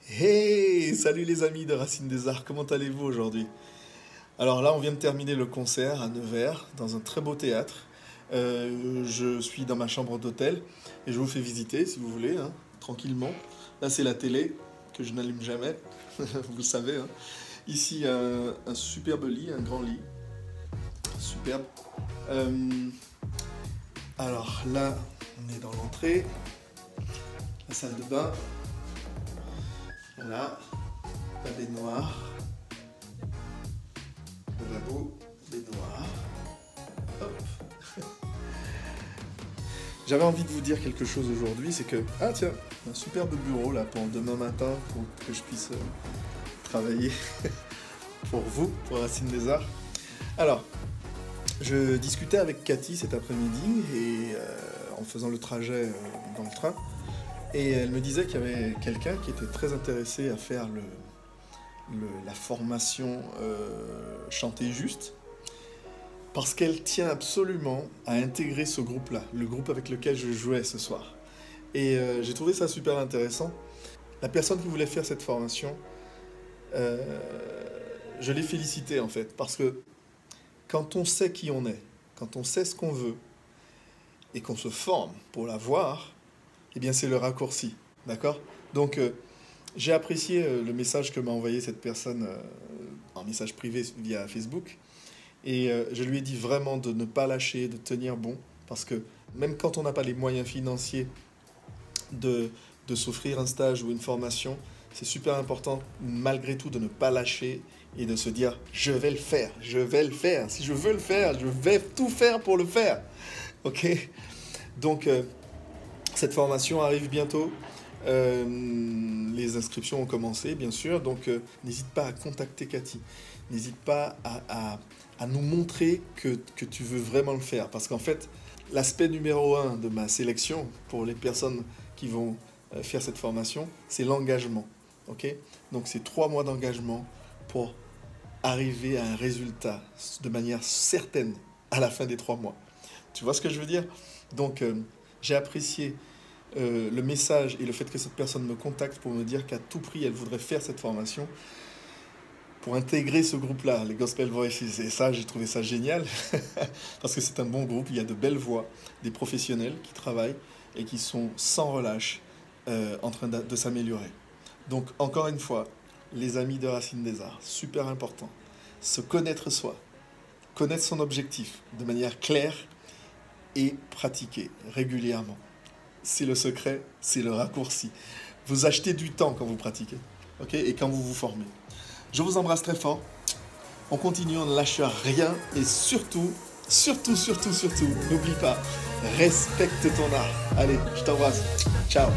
Hey, salut les amis de Racine des Arts, comment allez-vous aujourd'hui? Alors là, on vient de terminer le concert à Nevers, dans un très beau théâtre. Je suis dans ma chambre d'hôtel et je vous fais visiter si vous voulez, hein, tranquillement. Là, c'est la télé que je n'allume jamais, vous le savez, hein. Ici, un superbe lit, un grand lit, superbe. Euh, alors là, on est dans l'entrée, la salle de bain, voilà, la baignoire, le lavabo, baignoire. Hop. J'avais envie de vous dire quelque chose aujourd'hui, c'est que, ah tiens, un superbe bureau là pour demain matin, pour que je puisse travailler pour vous, pour Racine des Arts. Alors, je discutais avec Cathy cet après-midi et en faisant le trajet dans le train, et elle me disait qu'il y avait quelqu'un qui était très intéressé à faire la formation Chanter Juste, parce qu'elle tient absolument à intégrer ce groupe-là, le groupe avec lequel je jouais ce soir. Et j'ai trouvé ça super intéressant. La personne qui voulait faire cette formation, euh, je l'ai félicité en fait, parce que quand on sait qui on est, quand on sait ce qu'on veut, et qu'on se forme pour l'avoir, eh bien c'est le raccourci, d'accord? Donc j'ai apprécié le message que m'a envoyé cette personne en message privé via Facebook. Et je lui ai dit vraiment de ne pas lâcher, de tenir bon, parce que même quand on n'a pas les moyens financiers de, de s'offrir un stage ou une formation, c'est super important malgré tout de ne pas lâcher et de se dire je vais le faire, je vais le faire. Si je veux le faire, je vais tout faire pour le faire. Ok? Donc cette formation arrive bientôt. Les inscriptions ont commencé, bien sûr, donc n'hésite pas à contacter Cathy. N'hésite pas à nous montrer que tu veux vraiment le faire. Parce qu'en fait, l'aspect numéro un de ma sélection pour les personnes qui vont faire cette formation, c'est l'engagement. Ok? Donc c'est 3 mois d'engagement pour arriver à un résultat de manière certaine à la fin des 3 mois. Tu vois ce que je veux dire? Donc j'ai apprécié le message et le fait que cette personne me contacte pour me dire qu'à tout prix elle voudrait faire cette formation pour intégrer ce groupe-là, les Gospel Voices. Et ça, j'ai trouvé ça génial, parce que c'est un bon groupe, il y a de belles voix, des professionnels qui travaillent et qui sont sans relâche en train de s'améliorer. Donc, encore une fois, les amis de Racine des Arts, super important, se connaître soi, connaître son objectif de manière claire et pratiquer régulièrement. C'est le secret, c'est le raccourci. Vous achetez du temps quand vous pratiquez, ok, et quand vous vous formez. Je vous embrasse très fort. On continue, on ne lâche rien. Et surtout, surtout, n'oublie pas, respecte ton art. Allez, je t'embrasse. Ciao.